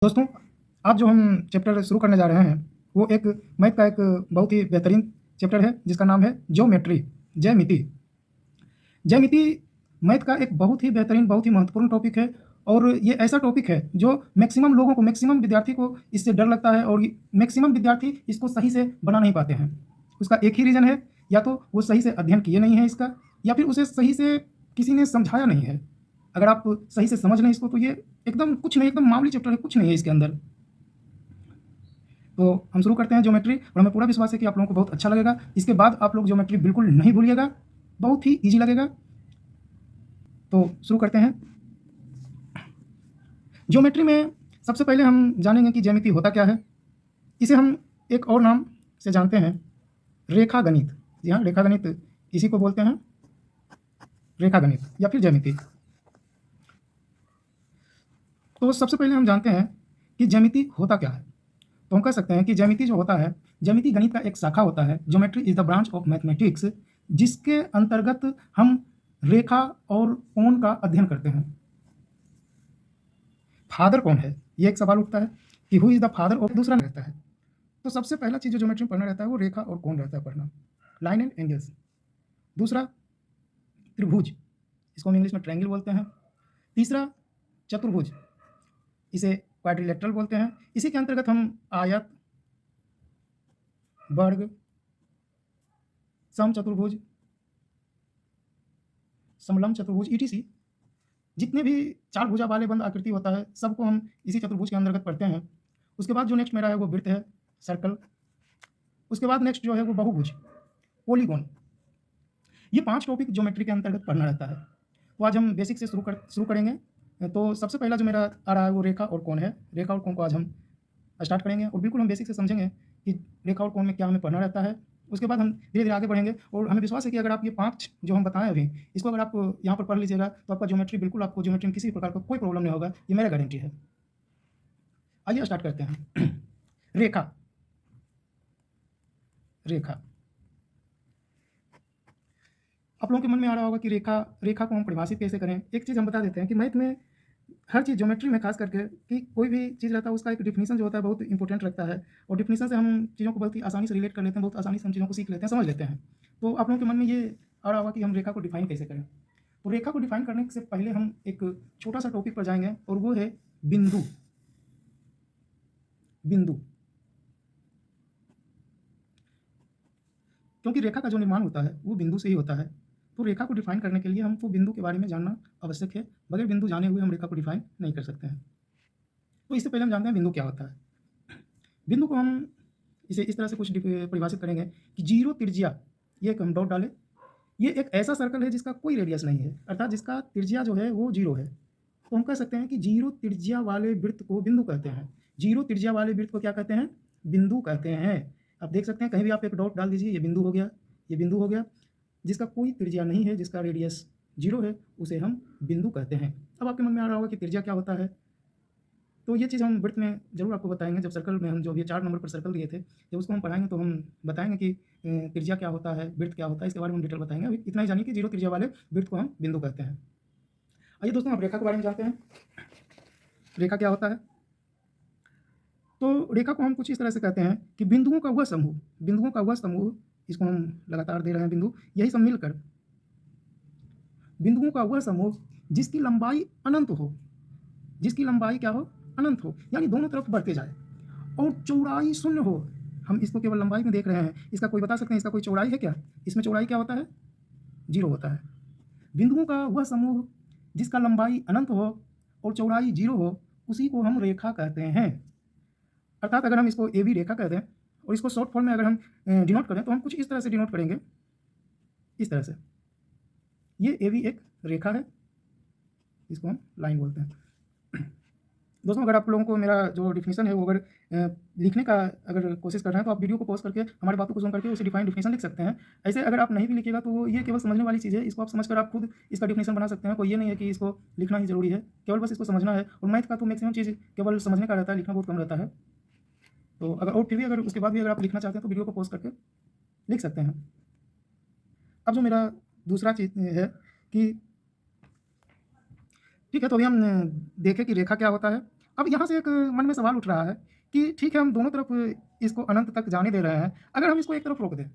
दोस्तों, आज जो हम चैप्टर शुरू करने जा रहे हैं वो एक मैथ का एक बहुत ही बेहतरीन चैप्टर है जिसका नाम है ज्योमेट्री, ज्यामिति। ज्यामिति मैथ का एक बहुत ही बेहतरीन, बहुत ही महत्वपूर्ण टॉपिक है और ये ऐसा टॉपिक है जो मैक्सिमम लोगों को, मैक्सिमम विद्यार्थी को इससे डर लगता है और मैक्सिमम विद्यार्थी इसको सही से बना नहीं पाते हैं। उसका एक ही रीज़न है, या तो वो सही से अध्ययन किए नहीं हैं इसका, या फिर उसे सही से किसी ने समझाया नहीं है। अगर आप सही से समझ लें इसको तो ये एकदम कुछ नहीं, एकदम मामूली चैप्टर है, कुछ नहीं है इसके अंदर। तो हम शुरू करते हैं ज्योमेट्री, और हमें पूरा विश्वास है कि आप लोगों को बहुत अच्छा लगेगा। इसके बाद आप लोग ज्योमेट्री बिल्कुल नहीं भूलिएगा, बहुत ही ईजी लगेगा। तो शुरू करते हैं। ज्योमेट्री में सबसे पहले हम जानेंगे कि ज्यामिति होता क्या है। इसे हम एक और नाम से जानते हैं, रेखा गणित। जी हाँ, रेखा गणित इसी को बोलते हैं, रेखा गणित या फिर ज्यामिति। तो सबसे पहले हम जानते हैं कि ज्यामिति होता क्या है। तो हम कह सकते हैं कि ज्यामिति जो होता है, ज्यामिति गणित का एक शाखा होता है। Geometry is the branch of mathematics, जिसके अंतर्गत हम रेखा और कोण का अध्ययन करते हैं। फादर कौन है, ये एक सवाल उठता है कि who is the father of, दूसरा रहता है। तो सबसे पहला चीज जो ज्योमेट्री में पढ़ना रहता है वो रेखा और कोण रहता है पढ़ना, लाइन एंड एंगल्स। दूसरा त्रिभुज, इसको हम इंग्लिश में ट्रायंगल बोलते हैं। तीसरा चतुर्भुज, इसे क्वाड्रिलेटरल बोलते हैं। इसी के अंतर्गत हम आयत, वर्ग, समचतुर्भुज, समलंब चतुर्भुज, ईटीसी जितने भी चार भुजा वाले बंद आकृति होता है सबको हम इसी चतुर्भुज के अंतर्गत पढ़ते हैं। उसके बाद जो नेक्स्ट मेरा है वो वृत्त है, सर्कल। उसके बाद नेक्स्ट जो है वो बहुभुज, पोलीगोन। ये 5 टॉपिक ज्योमेट्री के अंतर्गत पढ़ना रहता है। तो आज हम बेसिक से शुरू करेंगे। तो सबसे पहला जो मेरा आ रहा है वो रेखा और कोण है। रेखा और कोण को आज हम स्टार्ट करेंगे और बिल्कुल हम बेसिक से समझेंगे कि रेखा और कोण में क्या हमें पढ़ना रहता है। उसके बाद हम धीरे धीरे आगे बढ़ेंगे और हमें विश्वास है कि अगर आप ये 5 जो हम बताएं अभी, इसको अगर आप यहाँ पर पढ़ लीजिएगा तो आपका ज्योमेट्री, बिल्कुल आपको ज्योमेट्री में किसी प्रकार का कोई प्रॉब्लम नहीं होगा, ये मेरा गारंटी है। आइए स्टार्ट करते हैं। रेखा, रेखा आप लोगों के मन में आ रहा होगा कि रेखा को हम परिभाषित कैसे करें। एक चीज़ हम बता देते हैं कि मैथ में हर चीज़, ज्योमेट्री में खास करके, कि कोई भी चीज़ रहता है उसका एक डिफिनीशन जो होता है बहुत इंपॉर्टेंट रखता है, और डिफिनीशन से हम चीज़ों को बहुत ही आसानी से रिलेट कर लेते हैं, बहुत आसानी से हम चीज़ों को सीख लेते हैं, समझ लेते हैं। तो आप लोगों के मन में ये आ रहा होगा कि हम रेखा को डिफाइन कैसे करें। तो रेखा को डिफाइन करने से पहले हम एक छोटा सा टॉपिक पर जाएंगे और वो है बिंदु। बिंदु, क्योंकि रेखा का जो निर्माण होता है वो बिंदु से ही होता है। तो रेखा को डिफाइन करने के लिए हमको बिंदु के बारे में जानना आवश्यक है। बगैर बिंदु जाने हुए हम रेखा को डिफाइन नहीं कर सकते हैं। तो इससे पहले हम जानते हैं बिंदु क्या होता है। बिंदु को हम इसे इस तरह से कुछ परिभाषित करेंगे कि जीरो त्रिज्या, ये एक हम डॉट डालें, ये एक ऐसा सर्कल है जिसका कोई रेडियस नहीं है, अर्थात जिसका त्रिज्या जो है वो जीरो है। तो हम कह सकते हैं कि जीरो त्रिज्या वाले वृत्त को बिंदु कहते हैं। जीरो त्रिज्या वाले वृत्त को क्या कहते हैं, बिंदु कहते हैं। आप देख सकते हैं कहीं भी आप एक डॉट डाल दीजिए, ये बिंदु हो गया, ये बिंदु हो गया। जिसका कोई त्रिज्या नहीं है, जिसका रेडियस जीरो है, उसे हम बिंदु कहते हैं। अब आपके मन में आ रहा होगा कि त्रिज्या क्या होता है। तो ये चीज़ हम वृत्त में ज़रूर आपको बताएंगे। जब सर्कल में हम जो ये 4 नंबर पर सर्कल दिए थे, जब उसको हम पढ़ाएंगे तो हम बताएंगे कि त्रिज्या क्या होता है, वृत्त क्या होता है, इसके बारे में हम डिटेल बताएंगे। अभी इतना ही जानिए कि जीरो त्रिज्या वाले वृत्त को हम बिंदु कहते हैं। आइए दोस्तों, अब रेखा के बारे में जानते हैं। रेखा क्या होता है। तो रेखा को हम कुछ इस तरह से कहते हैं कि बिंदुओं का वह समूह, बिंदुओं का वह समूह, इसको हम लगातार दे रहे हैं बिंदु, यही सब मिलकर बिंदुओं का वह समूह जिसकी लंबाई अनंत हो, जिसकी लंबाई क्या हो, अनंत हो, यानी दोनों तरफ बढ़ते जाए, और चौड़ाई शून्य हो। हम इसको केवल लंबाई में देख रहे हैं, इसका कोई बता सकते हैं इसका कोई चौड़ाई है क्या। इसमें चौड़ाई क्या होता है, जीरो होता है। बिंदुओं का वह समूह जिसका लंबाई अनंत हो और चौड़ाई जीरो हो, उसी को हम रेखा कहते हैं। अर्थात अगर हम इसको ए बी रेखा कहते हैं और इसको शॉर्ट फॉर्म में अगर हम डिनोट करें तो हम कुछ इस तरह से डिनोट करेंगे, इस तरह से। ये ए बी एक रेखा है, इसको हम लाइन बोलते हैं। दोस्तों, अगर आप लोगों को मेरा जो डिफिनीशन है वो अगर लिखने का अगर कोशिश कर रहे हैं तो आप वीडियो को पॉज करके हमारी बातों को सुन करके उसे डिफिनीशन लिख सकते हैं। ऐसे अगर आप नहीं भी लिखिएगा तो ये केवल समझने वाली चीज़ है, इसको आप समझकर आप खुद इसका डिफिनीशन बना सकते हैं। कोई ये नहीं है कि इसको लिखना ही जरूरी है, केवल बस इसको समझना है। और मैथ का तो मैक्सिमम चीज़ केवल समझने का रहता है, लिखना बहुत कम रहता है। तो अगर और फिर भी अगर उसके बाद भी अगर आप लिखना चाहते हैं तो वीडियो को पॉज करके लिख सकते हैं। अब जो मेरा दूसरा चीज़ है कि ठीक है, तो अभी हम देखें कि रेखा क्या होता है। अब यहाँ से एक मन में सवाल उठ रहा है कि ठीक है, हम दोनों तरफ इसको अनंत तक जाने दे रहे हैं, अगर हम इसको एक तरफ रोक दें,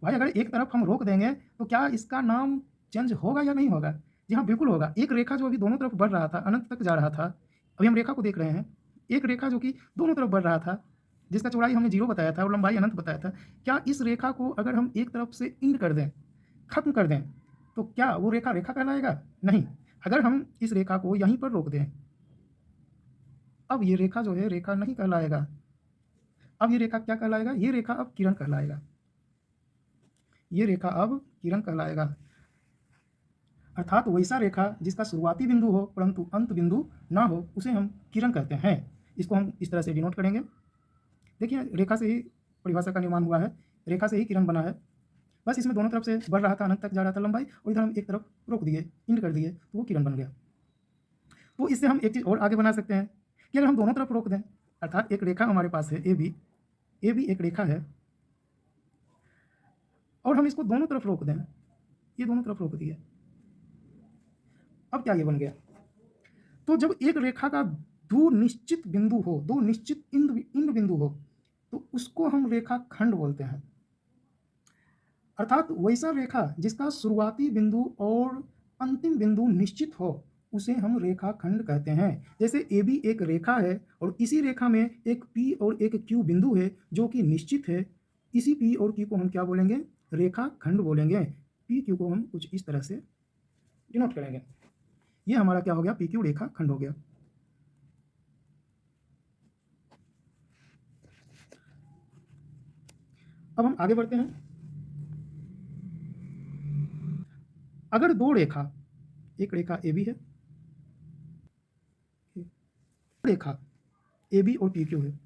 भाई अगर एक तरफ हम रोक देंगे तो क्या इसका नाम चेंज होगा या नहीं होगा? जी हाँ, बिल्कुल होगा। एक रेखा जो अभी दोनों तरफ बढ़ रहा था, अनंत तक जा रहा था, अभी हम रेखा को देख रहे हैं, एक रेखा जो कि दोनों तरफ बढ़ रहा था, जिसका चौड़ाई हमने 0 बताया था और लंबाई अनंत बताया था, क्या इस रेखा को अगर हम एक तरफ से एंड कर दें, खत्म कर दें, तो क्या वो रेखा रेखा कहलाएगा? नहीं। अगर हम इस रेखा को यहीं पर रोक दें, अब ये रेखा जो है रेखा नहीं कहलाएगा। अब ये रेखा क्या कहलाएगा? ये रेखा अब किरण कहलाएगा। ये रेखा अब किरण कहलाएगा। अर्थात वैसा रेखा जिसका शुरुआती बिंदु हो परंतु अंत बिंदु ना हो, उसे हम किरण कहते हैं। इसको हम इस तरह से डिनोट करेंगे। देखिए, रेखा से ही परिभाषा का निर्माण हुआ है, रेखा से ही किरण बना है। बस इसमें दोनों तरफ से बढ़ रहा था, अनंत तक जा रहा था लंबाई, और इधर हम एक तरफ रोक दिए, इंड कर दिए, तो वो किरण बन गया। तो इससे हम एक चीज़ और आगे बना सकते हैं कि अगर हम दोनों तरफ रोक दें, अर्थात एक रेखा हमारे पास है ए बी एक रेखा है, और हम इसको दोनों तरफ रोक दें, ये दोनों तरफ रोक दिए, अब क्या ये बन गया? तो जब एक रेखा का दो निश्चित बिंदु हो, दो निश्चित इंद बिंदु हो, तो उसको हम रेखा खंड बोलते हैं। अर्थात वैसा रेखा जिसका शुरुआती बिंदु और अंतिम बिंदु निश्चित हो, उसे हम रेखा खंड कहते हैं। जैसे ए बी एक रेखा है और इसी रेखा में एक पी और एक क्यू बिंदु है जो कि निश्चित है, इसी पी और क्यू को हम क्या बोलेंगे? रेखा खंड बोलेंगे। पी क्यू को हम कुछ इस तरह से डिनोट करेंगे। ये हमारा क्या हो गया? पी क्यू रेखा खंड हो गया। अब हम आगे बढ़ते हैं। अगर दो रेखा, एक रेखा ए बी है, रेखा ए बी और पी क्यू है,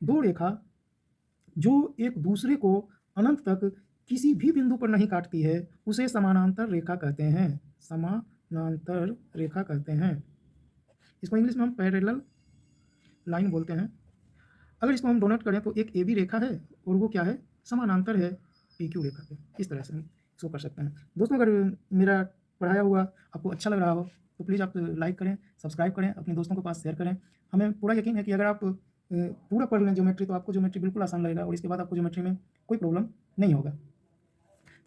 दो रेखा जो एक दूसरे को अनंत तक किसी भी बिंदु पर नहीं काटती है, उसे समानांतर रेखा कहते हैं। समानांतर रेखा कहते हैं। इसको इंग्लिश में हम पैरेलल लाइन बोलते हैं। अगर इसको हम डोनेट करें तो एक ए बी रेखा है और वो क्या है? समानांतर है पी क्यू रेखा के। इस तरह से हम इसको कर सकते हैं। दोस्तों, अगर मेरा पढ़ाया हुआ आपको अच्छा लग रहा हो तो प्लीज़ आप लाइक करें, सब्सक्राइब करें, अपने दोस्तों के पास शेयर करें। हमें पूरा यकीन है कि अगर आप पूरा पढ़ लें ज्योमेट्री, तो आपको ज्योमेट्री बिल्कुल आसान लगेगा और इसके बाद आपको ज्योमेट्री में कोई प्रॉब्लम नहीं होगा।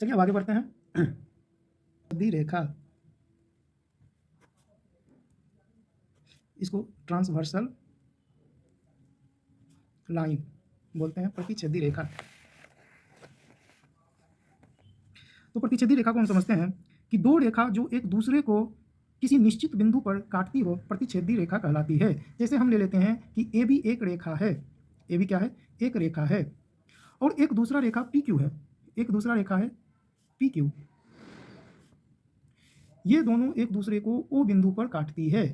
चलिए अब आगे बढ़ते हैं। सीधी रेखा, इसको ट्रांसवर्सल लाइन बोलते हैं, प्रतिच्छेदी रेखा। तो प्रतिच्छेदी रेखा को हम समझते हैं कि दो रेखा जो एक दूसरे को किसी निश्चित बिंदु पर काटती हो, प्रतिच्छेदी रेखा कहलाती है। जैसे हम ले लेते हैं कि ए बी एक रेखा है, ए बी क्या है? एक रेखा है, और एक दूसरा रेखा पी क्यू है, एक दूसरा रेखा है पी क्यू। ये दोनों एक दूसरे को ओ बिंदु पर काटती है।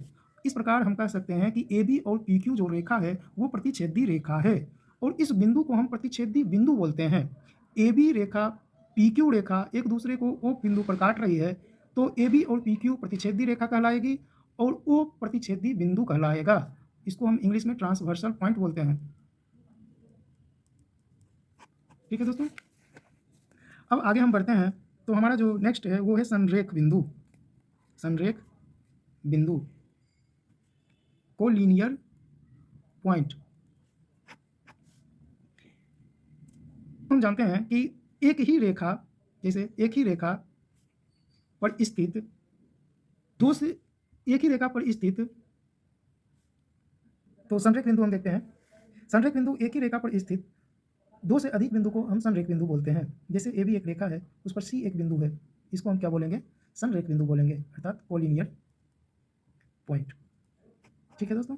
इस प्रकार हम कह सकते हैं कि ए बी और पी क्यू जो रेखा है वो प्रतिच्छेदी रेखा है, और इस बिंदु को हम प्रतिच्छेदी बिंदु बोलते हैं। ए बी रेखा, पी क्यू रेखा एक दूसरे को ओ बिंदु पर काट रही है, तो ए बी और पी क्यू प्रतिच्छेदी रेखा कहलाएगी और ओ प्रतिच्छेदी बिंदु कहलाएगा। इसको हम इंग्लिश में ट्रांसवर्सल पॉइंट बोलते हैं। ठीक है दोस्तों, अब आगे हम बढ़ते हैं। तो हमारा जो नेक्स्ट है वो है संरेख बिंदु। संरेख बिंदु को लीनियर पॉइंट। हम जानते हैं कि एक ही रेखा, जैसे एक ही रेखा पर स्थित दो से, एक ही रेखा पर स्थित, तो संरेख बिंदु हम देखते हैं। संरेख बिंदु एक ही रेखा पर स्थित दो से अधिक बिंदु को हम संरेख बिंदु बोलते हैं। जैसे ए बी एक रेखा है, उस पर सी एक बिंदु है, इसको हम क्या बोलेंगे? संरेख बिंदु बोलेंगे, अर्थात कोलिनियर पॉइंट। ठीक है दोस्तों,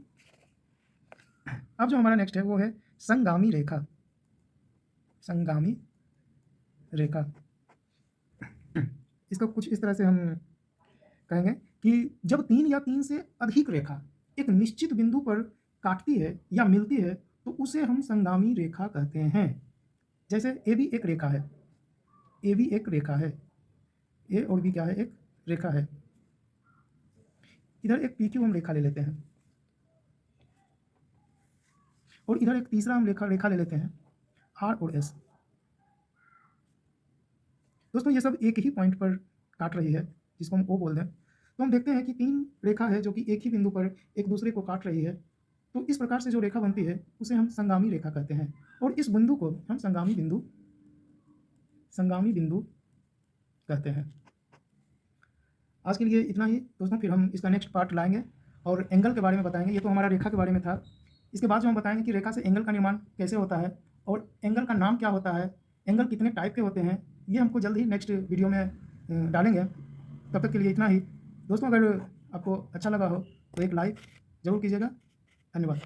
अब जो हमारा नेक्स्ट है वो है संगामी रेखा। संगामी रेखा, इसको कुछ इस तरह से हम कहेंगे कि जब तीन या तीन से अधिक रेखा एक निश्चित बिंदु पर काटती है या मिलती है, तो उसे हम संगामी रेखा कहते हैं। जैसे ए बी एक रेखा है, ए बी एक रेखा है, ए और बी क्या है? एक रेखा है। इधर एक पी क्यू हम रेखा ले लेते हैं, और इधर एक तीसरा हम रेखा ले लेते हैं, आर और एस। दोस्तों, ये सब एक ही पॉइंट पर काट रही है, जिसको हम ओ बोल दें, तो हम देखते हैं कि 3 रेखा है जो कि एक ही बिंदु पर एक दूसरे को काट रही है। तो इस प्रकार से जो रेखा बनती है उसे हम संगामी रेखा कहते हैं और इस बिंदु को हम संगामी बिंदु कहते हैं। आज के लिए इतना ही दोस्तों, फिर हम इसका नेक्स्ट पार्ट लाएंगे और एंगल के बारे में बताएंगे। ये तो हमारा रेखा के बारे में था। इसके बाद जो हम बताएंगे कि रेखा से एंगल का निर्माण कैसे होता है और एंगल का नाम क्या होता है, एंगल कितने टाइप के होते हैं, ये हमको जल्द ही नेक्स्ट वीडियो में डालेंगे। तब तक के लिए इतना ही दोस्तों। अगर आपको अच्छा लगा हो तो एक लाइक ज़रूर कीजिएगा। धन्यवाद।